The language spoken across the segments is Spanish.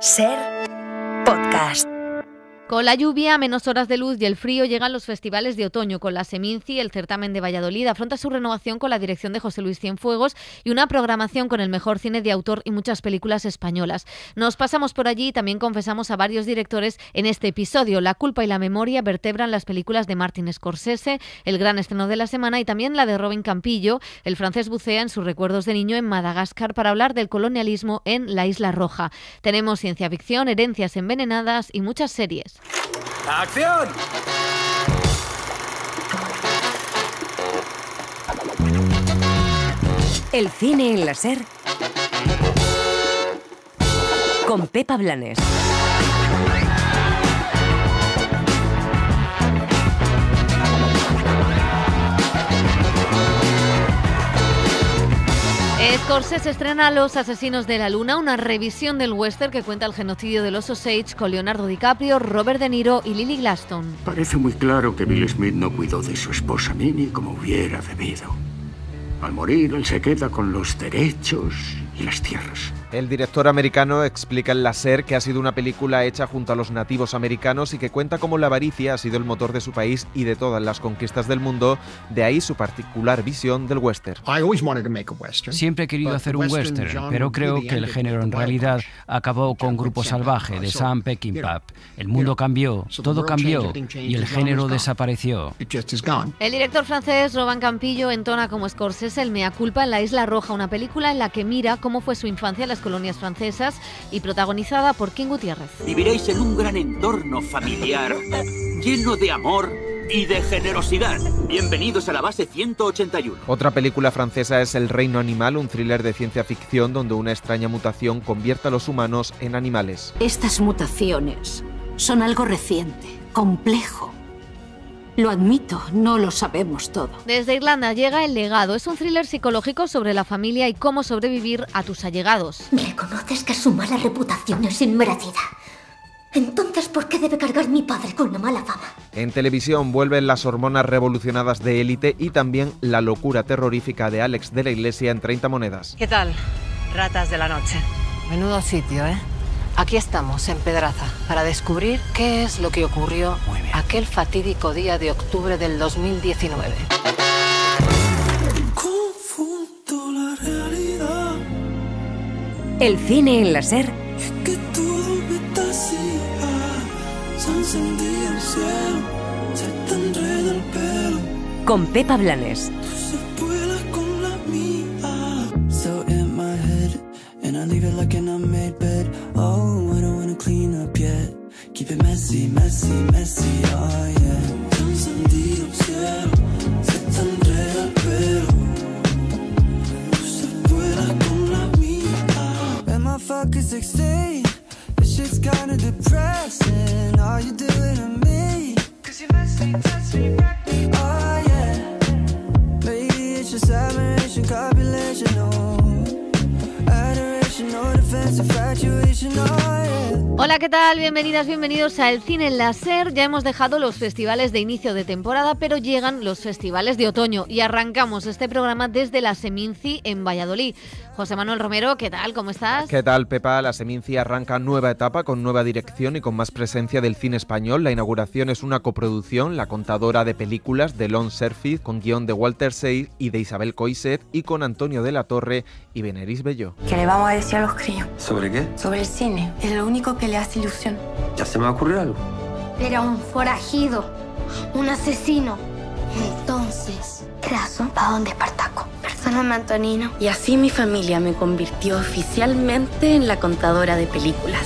Ser Podcast. Con la lluvia, menos horas de luz y el frío llegan los festivales de otoño. Con la Seminci, el certamen de Valladolid afronta su renovación con la dirección de José Luis Cienfuegos y una programación con el mejor cine de autor y muchas películas españolas. Nos pasamos por allí y también confesamos a varios directores en este episodio. La culpa y la memoria vertebran las películas de Martin Scorsese, el gran estreno de la semana, y también la de Robin Campillo. El francés bucea en sus recuerdos de niño en Madagascar para hablar del colonialismo en la Isla Roja. Tenemos ciencia ficción, herencias envenenadas y muchas series. ¡Acción! El cine en la Ser con Pepa Blanes. Scorsese estrena Los asesinos de la luna, una revisión del western que cuenta el genocidio de los Osage con Leonardo DiCaprio, Robert De Niro y Lily Gladstone. Parece muy claro que Will Smith no cuidó de su esposa Minnie como hubiera debido. Al morir, él se queda con los derechos y las tierras. El director americano explica en la SER que ha sido una película hecha junto a los nativos americanos y que cuenta cómo la avaricia ha sido el motor de su país y de todas las conquistas del mundo, de ahí su particular visión del western. Siempre he querido hacer un western, pero creo que el género en realidad acabó con Grupo Salvaje de Sam Peckinpah. El mundo cambió, todo cambió y el género desapareció. El director francés Robin Campillo entona como Scorsese el Mea culpa en la Isla Roja, una película en la que mira cómo fue su infancia en las colonias francesas y protagonizada por King Gutiérrez. Viviréis en un gran entorno familiar, lleno de amor y de generosidad. Bienvenidos a la base 181. Otra película francesa es El reino animal, un thriller de ciencia ficción donde una extraña mutación convierte a los humanos en animales. Estas mutaciones son algo reciente, complejo. Lo admito, no lo sabemos todo. Desde Irlanda llega El legado. Es un thriller psicológico sobre la familia y cómo sobrevivir a tus allegados. Reconoces que su mala reputación es inmerecida. Entonces, ¿por qué debe cargar mi padre con la mala fama? En televisión vuelven las hormonas revolucionadas de Élite y también la locura terrorífica de Alex de la Iglesia en 30 monedas. ¿Qué tal, ratas de la noche? Menudo sitio, ¿eh? Aquí estamos, en Pedraza, para descubrir qué es lo que ocurrió aquel fatídico día de octubre del 2019. Confundo la realidad. El cine en la Ser. Es que todo me tasía. Se encendía el cielo, se te enreda el pelo. Con Pepa Blanes. Tú se vuelas con la mía. So in my head, and I leave it like an unmade bed. Oh, I don't wanna clean up yet. Keep it messy, messy, messy, oh yeah. Se encendido el cielo, se te enreda el pelo. Tú se vuelas con la mía. Am I fucking 16? This shit's kinda depressing. Are you doing to me? Cause you messy, touch me, wreck me, oh yeah. Maybe it's just admiration, copulation, no. Hola, ¿qué tal? Bienvenidas, bienvenidos a El Cine en la Ser. Ya hemos dejado los festivales de inicio de temporada, pero llegan los festivales de otoño y arrancamos este programa desde la Seminci en Valladolid. José Manuel Romero, ¿qué tal? ¿Cómo estás? ¿Qué tal, Pepa? La Seminci arranca nueva etapa con nueva dirección y con más presencia del cine español. La inauguración es una coproducción, La contadora de películas, de Lon Serfit, con guión de Walter Seid y de Isabel Coixet, y con Antonio de la Torre y Beneris Belló. ¿Qué le vamos a decir a los críos? ¿Sobre qué? Sobre el cine. Es lo único que le hace ilusión. ¿Ya se me va a ocurrir algo? Era un forajido, un asesino. Entonces, Craso va donde Espartaco. Perdóname, Antonino. Y así mi familia me convirtió oficialmente en la contadora de películas.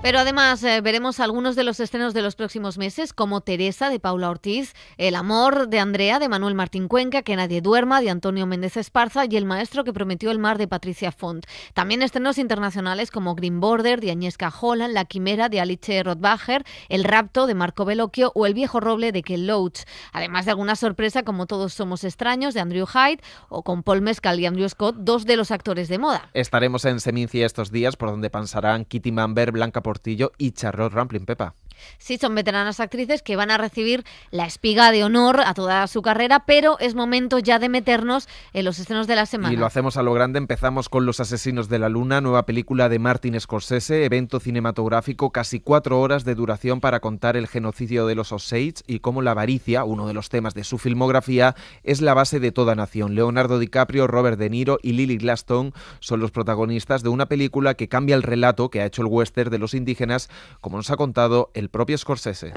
Pero además veremos algunos de los estrenos de los próximos meses, como Teresa, de Paula Ortiz, El amor, de Andrea, de Manuel Martín Cuenca, Que nadie duerma, de Antonio Méndez Esparza, y El maestro que prometió el mar, de Patricia Font. También estrenos internacionales como Green Border, de Agnieszka Holland, La quimera, de Alice Rothbacher, El rapto, de Marco Bellocchio, o El viejo roble, de Ken Loach. Además de alguna sorpresa como Todos somos extraños, de Andrew Hyde, o con Paul Mescal y Andrew Scott, dos de los actores de moda. Estaremos en Seminci estos días, por donde pasarán Kitty Mamber, Blanca Portillo y Charlotte Rampling, Pepa. Sí, son veteranas actrices que van a recibir la espiga de honor a toda su carrera, pero es momento ya de meternos en los estrenos de la semana. Y lo hacemos a lo grande. Empezamos con Los asesinos de la luna, nueva película de Martin Scorsese, evento cinematográfico, casi 4 horas de duración para contar el genocidio de los Osage y cómo la avaricia, uno de los temas de su filmografía, es la base de toda nación. Leonardo DiCaprio, Robert De Niro y Lily Gladstone son los protagonistas de una película que cambia el relato que ha hecho el western de los indígenas, como nos ha contado el propio Scorsese.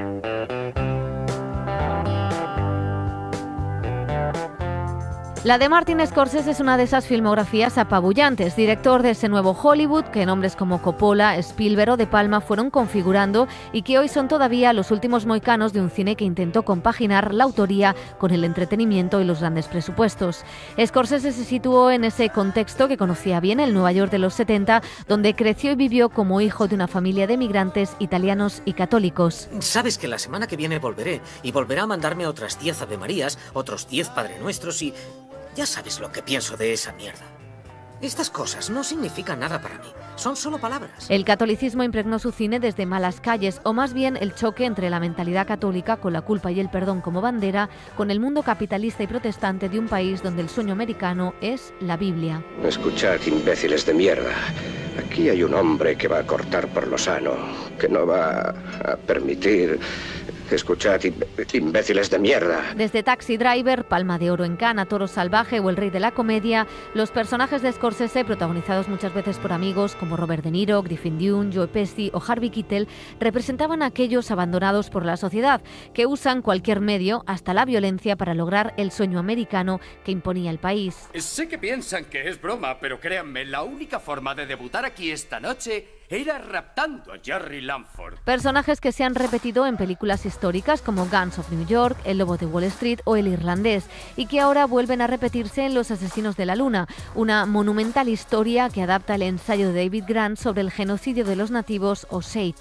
La de Martin Scorsese es una de esas filmografías apabullantes, director de ese nuevo Hollywood que nombres como Coppola, Spielberg o De Palma fueron configurando y que hoy son todavía los últimos mohicanos de un cine que intentó compaginar la autoría con el entretenimiento y los grandes presupuestos. Scorsese se situó en ese contexto que conocía bien, el Nueva York de los 70, donde creció y vivió como hijo de una familia de migrantes italianos y católicos. Sabes que la semana que viene volveré y volverá a mandarme otras 10 Ave Marías, otros 10 Padre Nuestros y... ya sabes lo que pienso de esa mierda. Estas cosas no significan nada para mí, son solo palabras. El catolicismo impregnó su cine desde Malas calles, o más bien el choque entre la mentalidad católica, con la culpa y el perdón como bandera, con el mundo capitalista y protestante de un país donde el sueño americano es la Biblia. Escuchad, imbéciles de mierda. Aquí hay un hombre que va a cortar por lo sano, que no va a permitir... Escuchad, imbéciles de mierda. Desde Taxi Driver, Palma de Oro en Cannes, Toro Salvaje o El Rey de la Comedia, los personajes de Scorsese, protagonizados muchas veces por amigos como Robert De Niro, Griffin Dunne, Joe Pesci o Harvey Keitel, representaban a aquellos abandonados por la sociedad que usan cualquier medio, hasta la violencia, para lograr el sueño americano que imponía el país. Sé que piensan que es broma, pero créanme, la única forma de debutar aquí esta noche era raptando a Jerry Langford. Personajes que se han repetido en películas históricas como Guns of New York, El Lobo de Wall Street o El Irlandés, y que ahora vuelven a repetirse en Los asesinos de la luna, una monumental historia que adapta el ensayo de David Grant sobre el genocidio de los nativos Osage.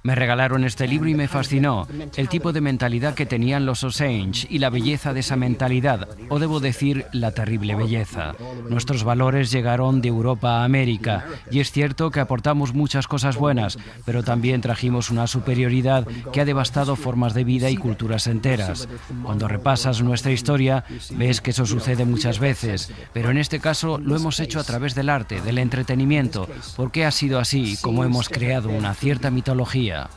Me regalaron este libro y me fascinó el tipo de mentalidad que tenían los Osage y la belleza de esa mentalidad, o debo decir, la terrible belleza. Nuestros valores llegaron de Europa a América y es cierto que aportamos muchas cosas buenas, pero también trajimos una superioridad que ha devastado formas de vida y culturas enteras. Cuando repasas nuestra historia, ves que eso sucede muchas veces, pero en este caso lo hemos hecho a través del arte, del entretenimiento, porque ha sido así como hemos creado una cierta mitología.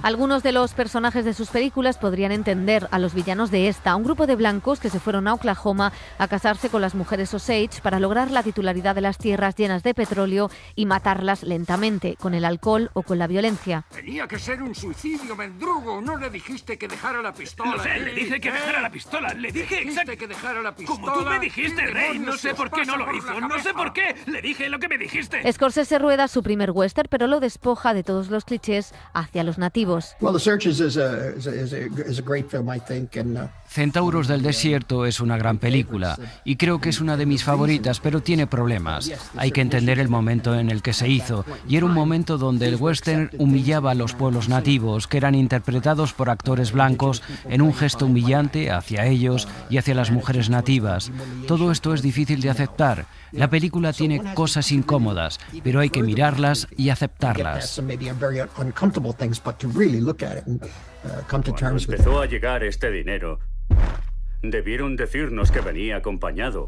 Algunos de los personajes de sus películas podrían entender a los villanos de esta, un grupo de blancos que se fueron a Oklahoma a casarse con las mujeres Osage para lograr la titularidad de las tierras llenas de petróleo y matarlas lentamente, con el alcohol o con la violencia. Tenía que ser un suicidio, mendrugo. No le dijiste que dejara la pistola. Lo sé, le dije que dejara la pistola. Le dije exactamente que dejara la pistola. Como tú me dijiste, Rey. No sé por qué no lo hizo. No sé por qué. Le dije lo que me dijiste. Scorsese rueda su primer western, pero lo despoja de todos los clichés hacia los nativos. Centauros del Desierto es una gran película y creo que es una de mis favoritas, pero tiene problemas. Hay que entender el momento en el que se hizo, y era un momento donde el western humillaba a los pueblos nativos, que eran interpretados por actores blancos en un gesto humillante hacia ellos y hacia las mujeres nativas. Todo esto es difícil de aceptar. La película tiene cosas incómodas, pero hay que mirarlas y aceptarlas. Cuando empezó a llegar este dinero, debieron decirnos que venía acompañado.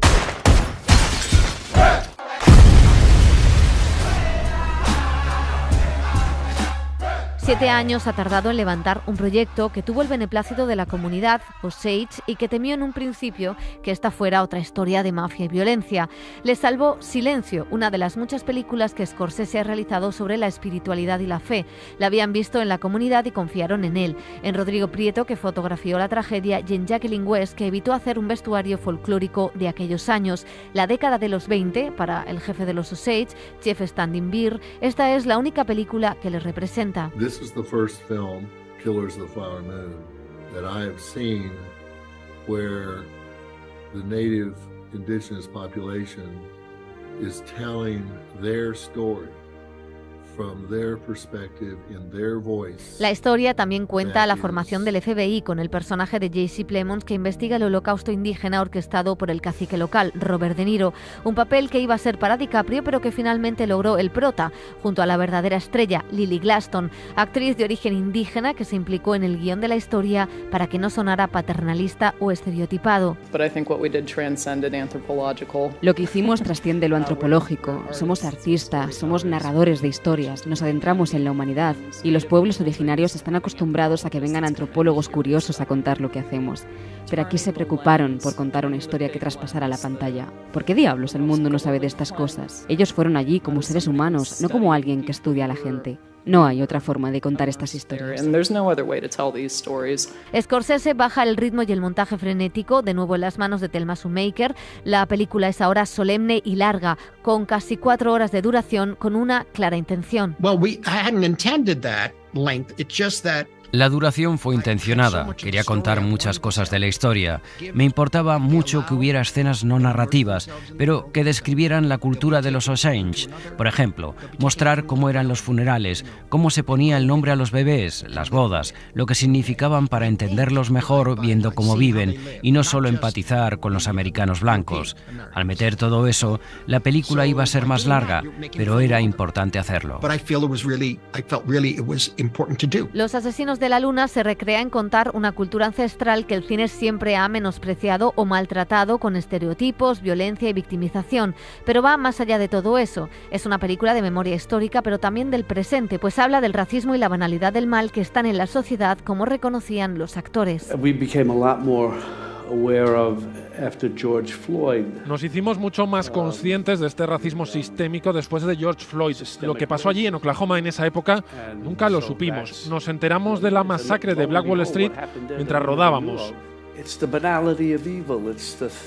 7 años ha tardado en levantar un proyecto que tuvo el beneplácito de la comunidad Osage y que temió en un principio que esta fuera otra historia de mafia y violencia. Le salvó Silencio, una de las muchas películas que Scorsese ha realizado sobre la espiritualidad y la fe. La habían visto en la comunidad y confiaron en él. En Rodrigo Prieto, que fotografió la tragedia, y en Jacqueline West, que evitó hacer un vestuario folclórico de aquellos años. La década de los 20, para el jefe de los Osage, Jeff Standing Beer, esta es la única película que les representa. This is the first film, Killers of the Flower Moon, that I have seen where the native indigenous population is telling their story La historia también cuenta la formación del FBI con el personaje de Jesse Plemons, que investiga el holocausto indígena orquestado por el cacique local, Robert De Niro, un papel que iba a ser para DiCaprio pero que finalmente logró el prota, junto a la verdadera estrella, Lily Gladstone, actriz de origen indígena que se implicó en el guión de la historia para que no sonara paternalista o estereotipado. Lo que hicimos trasciende lo antropológico. Somos artistas, somos narradores de historias, nos adentramos en la humanidad y los pueblos originarios están acostumbrados a que vengan antropólogos curiosos a contar lo que hacemos. Pero aquí se preocuparon por contar una historia que traspasara la pantalla. ¿Por qué diablos el mundo no sabe de estas cosas? Ellos fueron allí como seres humanos, no como alguien que estudia a la gente. No hay otra forma de contar estas historias. Scorsese baja el ritmo y el montaje frenético, de nuevo en las manos de Thelma Schoonmaker. La película es ahora solemne y larga, con casi 4 horas de duración, con una clara intención. La duración fue intencionada, quería contar muchas cosas de la historia. Me importaba mucho que hubiera escenas no narrativas, pero que describieran la cultura de los Osage. Por ejemplo, mostrar cómo eran los funerales, cómo se ponía el nombre a los bebés, las bodas, lo que significaban para entenderlos mejor viendo cómo viven y no solo empatizar con los americanos blancos. Al meter todo eso, la película iba a ser más larga, pero era importante hacerlo. Los asesinos de la luna se recrea en contar una cultura ancestral que el cine siempre ha menospreciado o maltratado con estereotipos, violencia y victimización, pero va más allá de todo eso. Es una película de memoria histórica, pero también del presente, pues habla del racismo y la banalidad del mal que están en la sociedad, como reconocían los actores. Nos hicimos mucho más conscientes de este racismo sistémico después de George Floyd. Lo que pasó allí en Oklahoma en esa época nunca lo supimos. Nos enteramos de la masacre de Black Wall Street mientras rodábamos.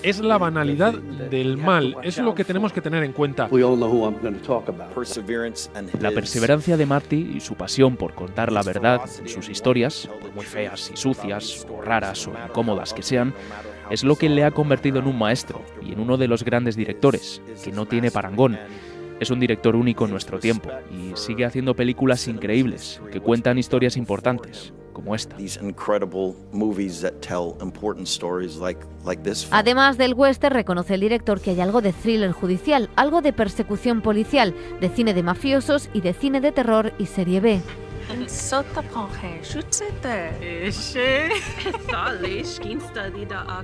Es la banalidad del mal, es lo que tenemos que tener en cuenta. La perseverancia de Marty y su pasión por contar la verdad en sus historias, por muy feas y sucias, o raras o incómodas que sean, es lo que le ha convertido en un maestro y en uno de los grandes directores, que no tiene parangón. Es un director único en nuestro tiempo y sigue haciendo películas increíbles que cuentan historias importantes, como esta. Además del western, reconoce el director que hay algo de thriller judicial, algo de persecución policial, de cine de mafiosos y de cine de terror y serie B.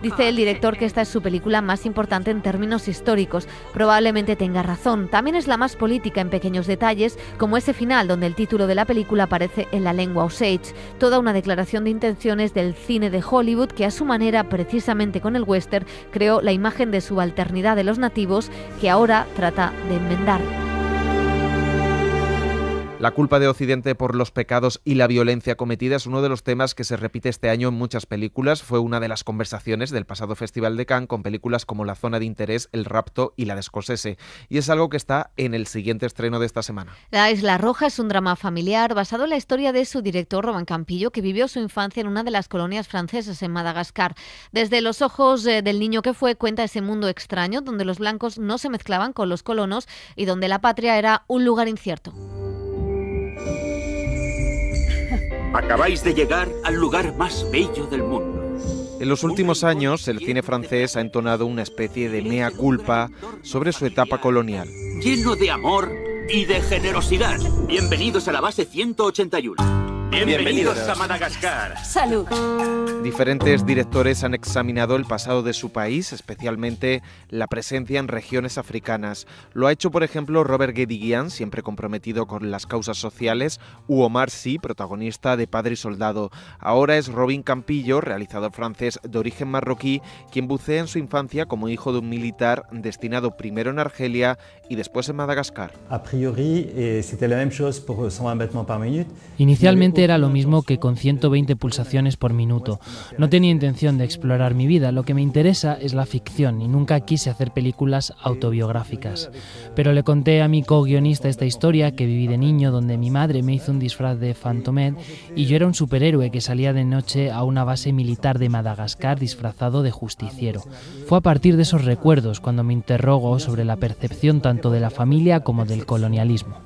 Dice el director que esta es su película más importante en términos históricos. Probablemente tenga razón. También es la más política en pequeños detalles, como ese final donde el título de la película aparece en la lengua Osage. Toda una declaración de intenciones del cine de Hollywood que a su manera, precisamente con el western, creó la imagen de subalternidad de los nativos que ahora trata de enmendar. La culpa de Occidente por los pecados y la violencia cometida es uno de los temas que se repite este año en muchas películas. Fue una de las conversaciones del pasado Festival de Cannes con películas como La zona de interés, El rapto y la de Scorsese. Y es algo que está en el siguiente estreno de esta semana. La Isla Roja es un drama familiar basado en la historia de su director, Robin Campillo, que vivió su infancia en una de las colonias francesas en Madagascar. Desde los ojos del niño que fue, cuenta ese mundo extraño donde los blancos no se mezclaban con los colonos y donde la patria era un lugar incierto. Acabáis de llegar al lugar más bello del mundo. En los últimos años, el cine francés ha entonado una especie de mea culpa sobre su etapa colonial. Lleno de amor y de generosidad. Bienvenidos a la base 181. Bienvenidos a Madagascar. Salud. Diferentes directores han examinado el pasado de su país, especialmente la presencia en regiones africanas. Lo ha hecho, por ejemplo, Robert Guédiguian, siempre comprometido con las causas sociales, u Omar Sy, protagonista de Padre y Soldado. Ahora es Robin Campillo, realizador francés de origen marroquí, quien bucea en su infancia como hijo de un militar destinado primero en Argelia y después en Madagascar. A priori, c'était la même chose pour 120 battements par minute. Inicialmente era lo mismo que con 120 pulsaciones por minuto. No tenía intención de explorar mi vida, lo que me interesa es la ficción y nunca quise hacer películas autobiográficas. Pero le conté a mi co-guionista esta historia que viví de niño, donde mi madre me hizo un disfraz de Fantomet y yo era un superhéroe que salía de noche a una base militar de Madagascar disfrazado de justiciero. Fue a partir de esos recuerdos cuando me interrogo sobre la percepción tanto de la familia como del colonialismo.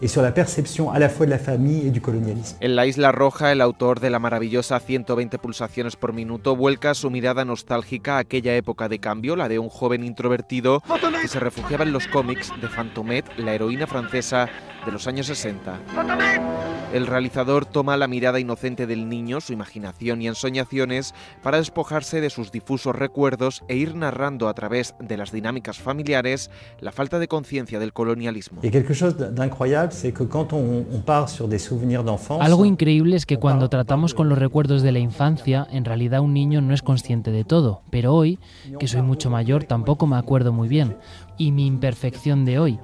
En La Isla Roja, el autor de la maravillosa 120 pulsaciones por minuto vuelca su mirada nostálgica a aquella época de cambio, la de un joven introvertido que se refugiaba en los cómics de Fantomet, la heroína francesa de los años 60. El realizador toma la mirada inocente del niño, su imaginación y ensoñaciones para despojarse de sus difusos recuerdos e ir narrando a través de las dinámicas familiares la falta de conciencia del colonialismo. Algo increíble es que cuando tratamos con los recuerdos de la infancia, en realidad un niño no es consciente de todo, pero hoy, que soy mucho mayor, tampoco me acuerdo muy bien. Y mi imperfección de hoy.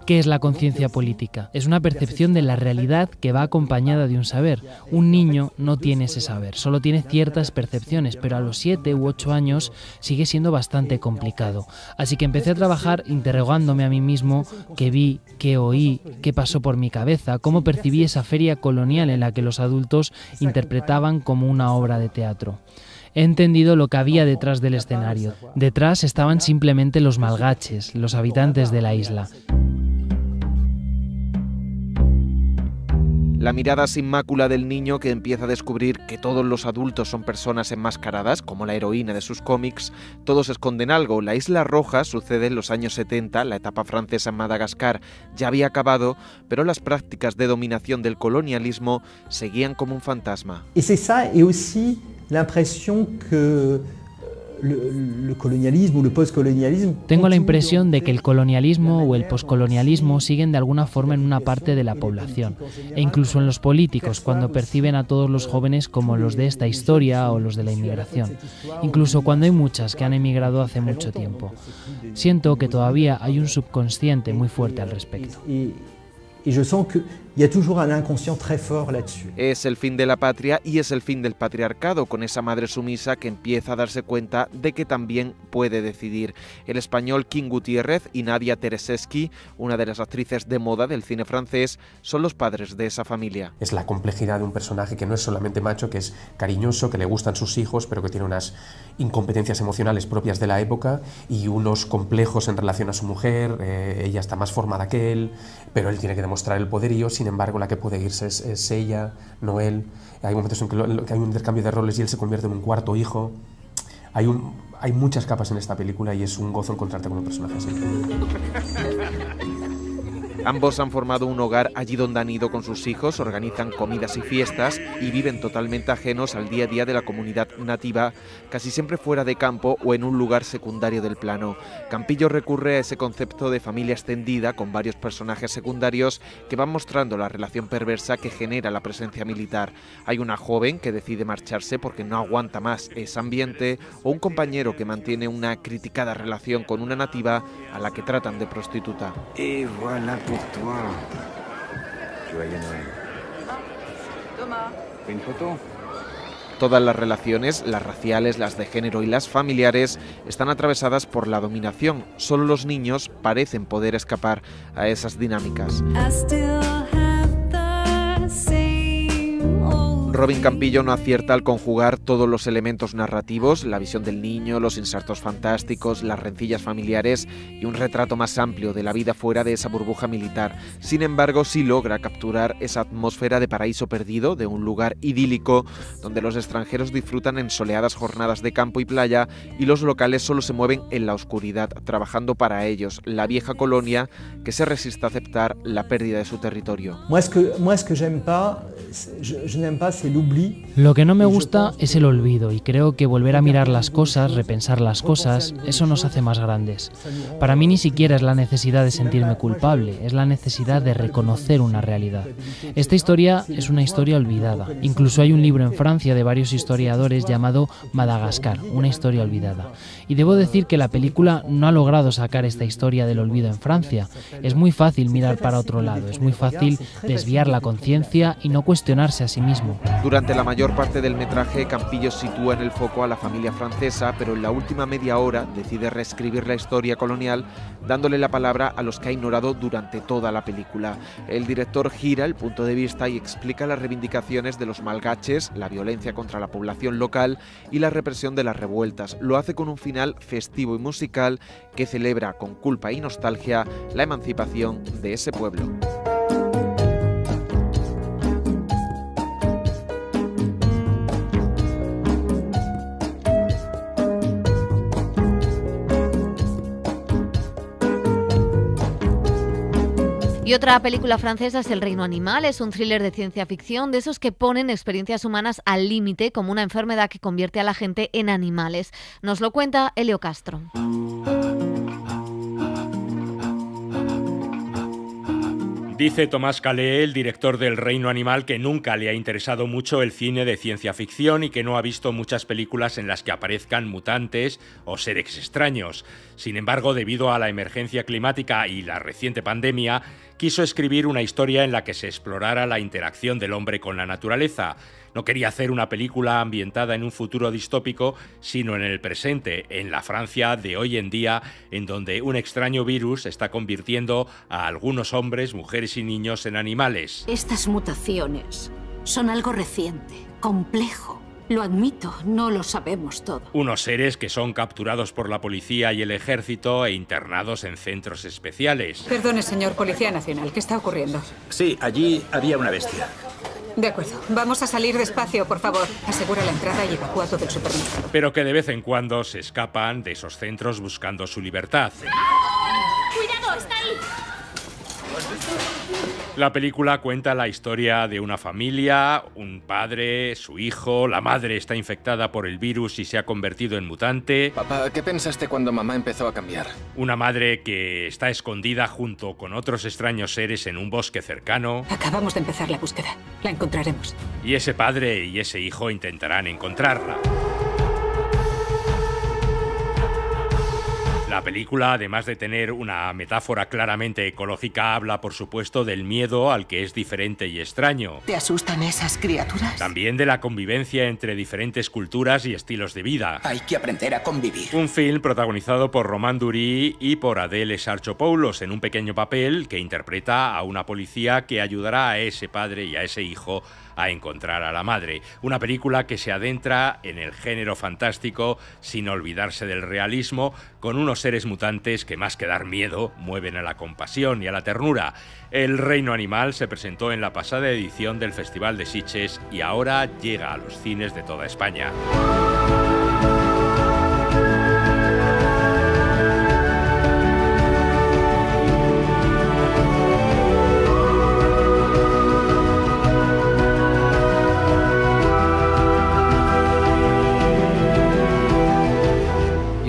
¿Qué es la conciencia política? Es una percepción de la realidad que va acompañada de un saber. Un niño no tiene ese saber, solo tiene ciertas percepciones, pero a los 7 u 8 años sigue siendo bastante complicado. Así que empecé a trabajar interrogándome a mí mismo qué vi, qué oí, qué pasó por mi cabeza, cómo percibí esa feria colonial en la que los adultos interpretaban como una obra de teatro. He entendido lo que había detrás del escenario. Detrás estaban simplemente los malgaches, los habitantes de la isla. La mirada sin mácula del niño que empieza a descubrir que todos los adultos son personas enmascaradas, como la heroína de sus cómics, todos esconden algo. La Isla Roja sucede en los años 70, la etapa francesa en Madagascar ya había acabado, pero las prácticas de dominación del colonialismo seguían como un fantasma. Y c'est ça, et aussi l'impression que Tengo la impresión de que el colonialismo o el poscolonialismo siguen de alguna forma en una parte de la población, e incluso en los políticos, cuando perciben a todos los jóvenes como los de esta historia o los de la inmigración, incluso cuando hay muchas que han emigrado hace mucho tiempo. Siento que todavía hay un subconsciente muy fuerte al respecto. Y yo siento que il y a toujours un inconscient très fort là-dessus. Es el fin de la patria y es el fin del patriarcado, con esa madre sumisa que empieza a darse cuenta de que también puede decidir. El español King Gutiérrez y Nadia Tereseschi, una de las actrices de moda del cine francés, son los padres de esa familia. Es la complejidad de un personaje que no es solamente macho, que es cariñoso, que le gustan sus hijos, pero que tiene unas incompetencias emocionales propias de la época y unos complejos en relación a su mujer. Ella está más formada que él, pero él tiene que demostrar el poderío. Sin embargo, la que puede irse es ella, no él. Hay momentos en que hay un intercambio de roles y él se convierte en un cuarto hijo. Hay muchas capas en esta película y es un gozo encontrarte con un personaje así. Ambos han formado un hogar allí donde han ido con sus hijos, organizan comidas y fiestas y viven totalmente ajenos al día a día de la comunidad nativa, casi siempre fuera de campo o en un lugar secundario del plano. Campillo recurre a ese concepto de familia extendida con varios personajes secundarios que van mostrando la relación perversa que genera la presencia militar. Hay una joven que decide marcharse porque no aguanta más ese ambiente, o un compañero que mantiene una criticada relación con una nativa a la que tratan de prostituta. Et voilà pour toi. Joyeux Noël. Thomas. ¿Une foto? Todas las relaciones, las raciales, las de género y las familiares, están atravesadas por la dominación. Solo los niños parecen poder escapar a esas dinámicas. Robin Campillo no acierta al conjugar todos los elementos narrativos, la visión del niño, los insertos fantásticos, las rencillas familiares y un retrato más amplio de la vida fuera de esa burbuja militar. Sin embargo, sí logra capturar esa atmósfera de paraíso perdido, de un lugar idílico donde los extranjeros disfrutan en soleadas jornadas de campo y playa y los locales solo se mueven en la oscuridad, trabajando para ellos, la vieja colonia que se resiste a aceptar la pérdida de su territorio. Lo que no me gusta es el olvido, y creo que volver a mirar las cosas, repensar las cosas, eso nos hace más grandes. Para mí ni siquiera es la necesidad de sentirme culpable, es la necesidad de reconocer una realidad. Esta historia es una historia olvidada. Incluso hay un libro en Francia de varios historiadores llamado Madagascar, una historia olvidada. Y debo decir que la película no ha logrado sacar esta historia del olvido en Francia. Es muy fácil mirar para otro lado, es muy fácil desviar la conciencia y no cuestionarse a sí mismo. Durante la mayor parte del metraje, Campillo sitúa en el foco a la familia francesa, pero en la última media hora decide reescribir la historia colonial, dándole la palabra a los que ha ignorado durante toda la película. El director gira el punto de vista y explica las reivindicaciones de los malgaches, la violencia contra la población local y la represión de las revueltas. Lo hace con un final festivo y musical que celebra con culpa y nostalgia la emancipación de ese pueblo. Y otra película francesa es El reino animal. Es un thriller de ciencia ficción, de esos que ponen experiencias humanas al límite, como una enfermedad que convierte a la gente en animales. Nos lo cuenta Elio Castro. Dice Tomás Calais, el director del Reino Animal, que nunca le ha interesado mucho el cine de ciencia ficción y que no ha visto muchas películas en las que aparezcan mutantes o seres extraños. Sin embargo, debido a la emergencia climática y la reciente pandemia, quiso escribir una historia en la que se explorara la interacción del hombre con la naturaleza. No quería hacer una película ambientada en un futuro distópico, sino en el presente, en la Francia de hoy en día, en donde un extraño virus está convirtiendo a algunos hombres, mujeres y niños en animales. Estas mutaciones son algo reciente, complejo. Lo admito, no lo sabemos todo. Unos seres que son capturados por la policía y el ejército e internados en centros especiales. Perdone, señor Policía Nacional, ¿qué está ocurriendo? Sí, allí había una bestia. De acuerdo. Vamos a salir despacio, por favor. Asegura la entrada y evacúa todo el supermercado. Pero que de vez en cuando se escapan de esos centros buscando su libertad. ¡Cuidado, está ahí! La película cuenta la historia de una familia, un padre, su hijo, la madre está infectada por el virus y se ha convertido en mutante. Papá, ¿qué pensaste cuando mamá empezó a cambiar? Una madre que está escondida junto con otros extraños seres en un bosque cercano. Acabamos de empezar la búsqueda. La encontraremos. Y ese padre y ese hijo intentarán encontrarla. La película, además de tener una metáfora claramente ecológica, habla, por supuesto, del miedo al que es diferente y extraño. ¿Te asustan esas criaturas? También de la convivencia entre diferentes culturas y estilos de vida. Hay que aprender a convivir. Un film protagonizado por Romain Durí y por Adèle Sarchopoulos en un pequeño papel que interpreta a una policía que ayudará a ese padre y a ese hijo a encontrar a la madre. Una película que se adentra en el género fantástico sin olvidarse del realismo, con unos seres mutantes que más que dar miedo mueven a la compasión y a la ternura. El Reino Animal se presentó en la pasada edición del Festival de Sitges y ahora llega a los cines de toda España.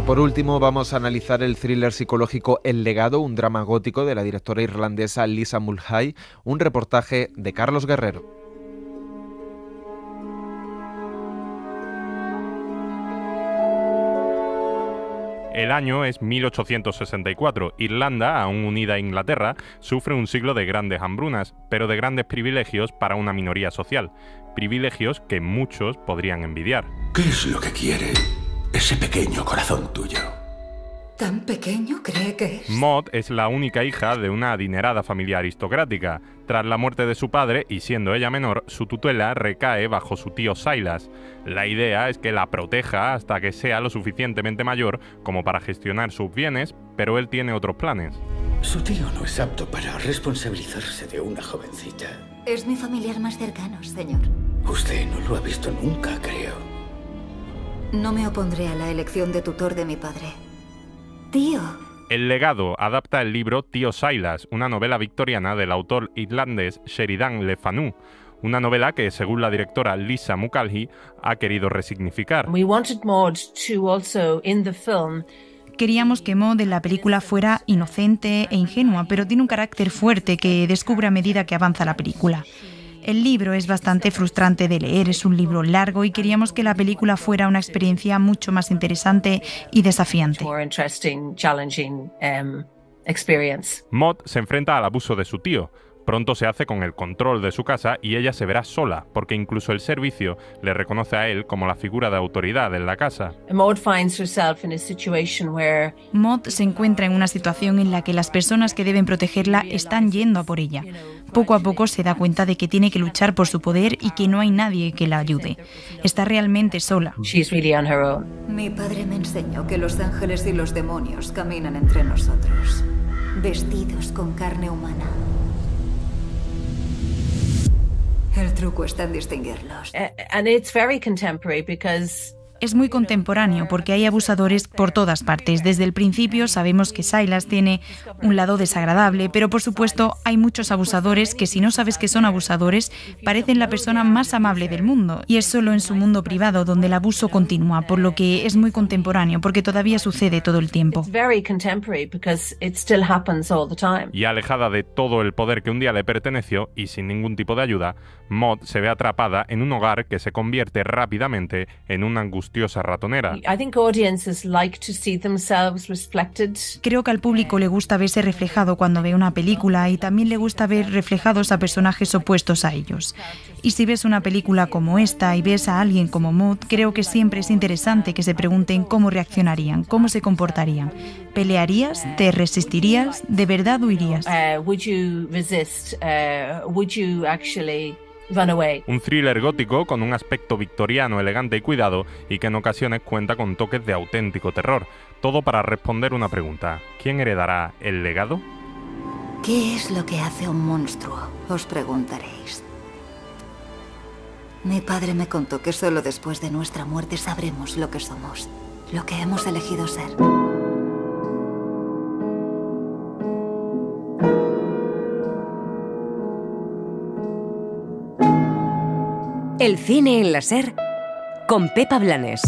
Por último, vamos a analizar el thriller psicológico El legado, un drama gótico de la directora irlandesa Lisa Mulhey, un reportaje de Carlos Guerrero. El año es 1864. Irlanda, aún unida a Inglaterra, sufre un siglo de grandes hambrunas, pero de grandes privilegios para una minoría social. Privilegios que muchos podrían envidiar. ¿Qué es lo que quiere ese pequeño corazón tuyo? ¿Tan pequeño cree que es? Maud es la única hija de una adinerada familia aristocrática. Tras la muerte de su padre, y siendo ella menor, su tutela recae bajo su tío Silas. La idea es que la proteja hasta que sea lo suficientemente mayor como para gestionar sus bienes, pero él tiene otros planes. Su tío no es apto para responsabilizarse de una jovencita. Es mi familiar más cercano, señor. Usted no lo ha visto nunca, creo. No me opondré a la elección de tutor de mi padre. Tío. El legado adapta el libro Tío Silas, una novela victoriana del autor irlandés Sheridan Le Fanu, una novela que, según la directora Lisa Mulcahy, ha querido resignificar. Queríamos que Maud en la película fuera inocente e ingenua, pero tiene un carácter fuerte que descubre a medida que avanza la película. El libro es bastante frustrante de leer, es un libro largo y queríamos que la película fuera una experiencia mucho más interesante y desafiante. Maud se enfrenta al abuso de su tío. Pronto se hace con el control de su casa y ella se verá sola, porque incluso el servicio le reconoce a él como la figura de autoridad en la casa. Maud se encuentra en una situación en la que las personas que deben protegerla están yendo a por ella. Poco a poco se da cuenta de que tiene que luchar por su poder y que no hay nadie que la ayude. Está realmente sola. Mi padre me enseñó que los ángeles y los demonios caminan entre nosotros, vestidos con carne humana. El truco está en distinguirlos. Es muy contemporáneo porque hay abusadores por todas partes. Desde el principio sabemos que Silas tiene un lado desagradable, pero por supuesto hay muchos abusadores que, si no sabes que son abusadores, parecen la persona más amable del mundo. Y es solo en su mundo privado donde el abuso continúa, por lo que es muy contemporáneo porque todavía sucede todo el tiempo. Y alejada de todo el poder que un día le perteneció y sin ningún tipo de ayuda, Maud se ve atrapada en un hogar que se convierte rápidamente en una angustiosa ratonera. Creo que al público le gusta verse reflejado cuando ve una película y también le gusta ver reflejados a personajes opuestos a ellos. Y si ves una película como esta y ves a alguien como Maud, creo que siempre es interesante que se pregunten cómo reaccionarían, cómo se comportarían. ¿Pelearías? ¿Te resistirías? ¿De verdad huirías? Un thriller gótico con un aspecto victoriano, elegante y cuidado, y que en ocasiones cuenta con toques de auténtico terror. Todo para responder una pregunta: ¿quién heredará el legado? ¿Qué es lo que hace un monstruo? Os preguntaréis. Mi padre me contó que solo después de nuestra muerte sabremos lo que somos, lo que hemos elegido ser. El cine en la SER con Pepa Blanes.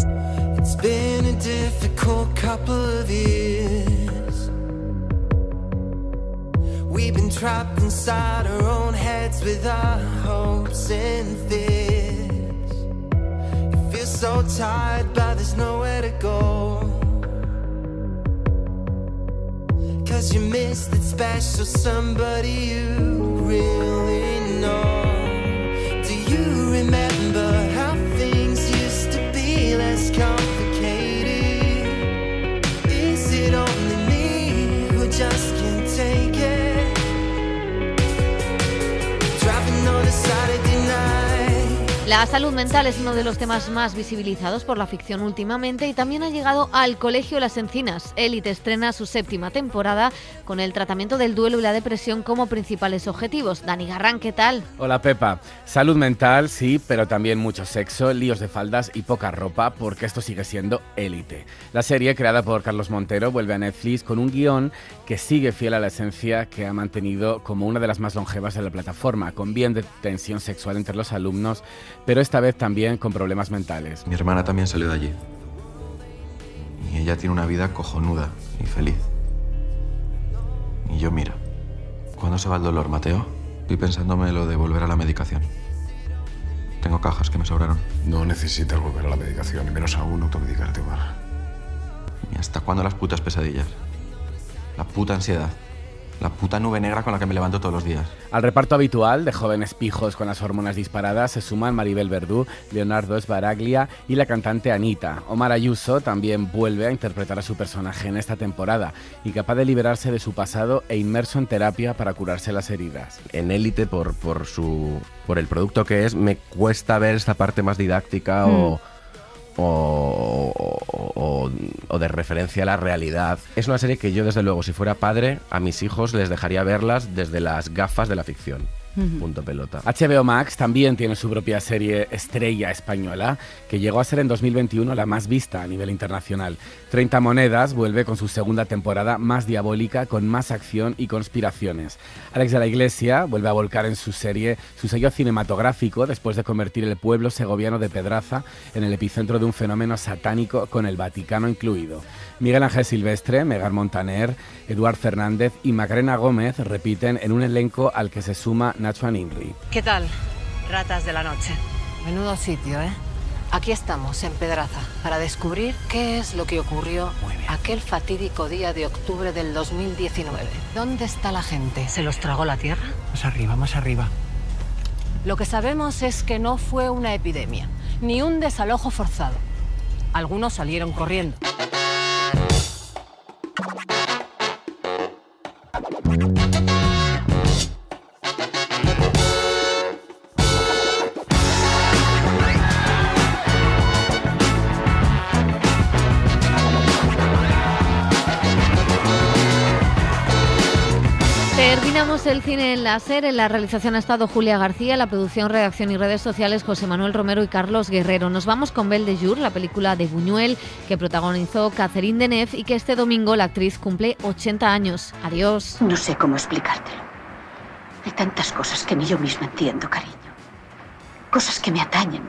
It's been a difficult couple of years. We've been trapped inside our own heads with our hopes and fears. You feel so tired, but there's nowhere to go. 'Cause you miss that special somebody you really know. Do you remember how things used to be less complicated? Is it only me who just can't take it? Driving on a Saturday night. La salud mental es uno de los temas más visibilizados por la ficción últimamente y también ha llegado al Colegio Las Encinas. Élite estrena su 7ª temporada con el tratamiento del duelo y la depresión como principales objetivos. Dani Garrán, ¿qué tal? Hola Pepa. Salud mental, sí, pero también mucho sexo, líos de faldas y poca ropa, porque esto sigue siendo Élite. La serie, creada por Carlos Montero, vuelve a Netflix con un guión que sigue fiel a la esencia que ha mantenido como una de las más longevas de la plataforma, con bien de tensión sexual entre los alumnos, pero esta vez también con problemas mentales. Mi hermana también salió de allí. Y ella tiene una vida cojonuda y feliz. Y yo, mira, ¿cuándo se va el dolor, Mateo? Estoy pensándome lo de volver a la medicación. Tengo cajas que me sobraron. No necesitas volver a la medicación, y menos aún automedicarte, Omar. ¿Y hasta cuándo las putas pesadillas? La puta ansiedad. La puta nube negra con la que me levanto todos los días. Al reparto habitual de jóvenes pijos con las hormonas disparadas se suman Maribel Verdú, Leonardo Sbaraglia y la cantante Anita. Omar Ayuso también vuelve a interpretar a su personaje en esta temporada, incapaz de liberarse de su pasado e inmerso en terapia para curarse las heridas. En Élite, por el producto que es, me cuesta ver esta parte más didáctica o de referencia a la realidad. Es una serie que yo, desde luego, si fuera padre, a mis hijos les dejaría verlas desde las gafas de la ficción. Punto pelota. HBO Max también tiene su propia serie estrella española, que llegó a ser en 2021 la más vista a nivel internacional. 30 Monedas vuelve con su 2ª temporada más diabólica, con más acción y conspiraciones. Alex de la Iglesia vuelve a volcar en su serie su sello cinematográfico después de convertir el pueblo segoviano de Pedraza en el epicentro de un fenómeno satánico, con el Vaticano incluido. Miguel Ángel Silvestre, Megar Montaner, Eduard Fernández y Macarena Gómez repiten en un elenco al que se suma Nacho Aninri. ¿Qué tal, ratas de la noche? Menudo sitio, ¿eh? Aquí estamos, en Pedraza, para descubrir qué es lo que ocurrió aquel fatídico día de octubre del 2019. ¿Dónde está la gente? ¿Se los tragó la tierra? Más arriba, más arriba. Lo que sabemos es que no fue una epidemia, ni un desalojo forzado. Algunos salieron corriendo. Terminamos el cine en la SER. En la realización ha estado Julia García, la producción, redacción y redes sociales José Manuel Romero y Carlos Guerrero. Nos vamos con Belle de Jour, la película de Buñuel que protagonizó Catherine Deneuve y que este domingo la actriz cumple 80 años. Adiós. No sé cómo explicártelo. Hay tantas cosas que ni yo misma entiendo, cariño. Cosas que me atañen.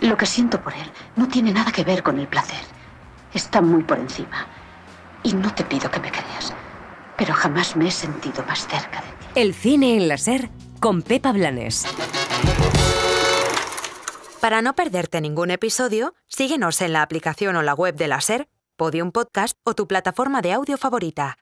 Lo que siento por él no tiene nada que ver con el placer. Está muy por encima. Y no te pido que me creas, pero jamás me he sentido más cerca de ti. El cine en la SER con Pepa Blanes. Para no perderte ningún episodio, síguenos en la aplicación o la web de la SER, Podium Podcast o tu plataforma de audio favorita.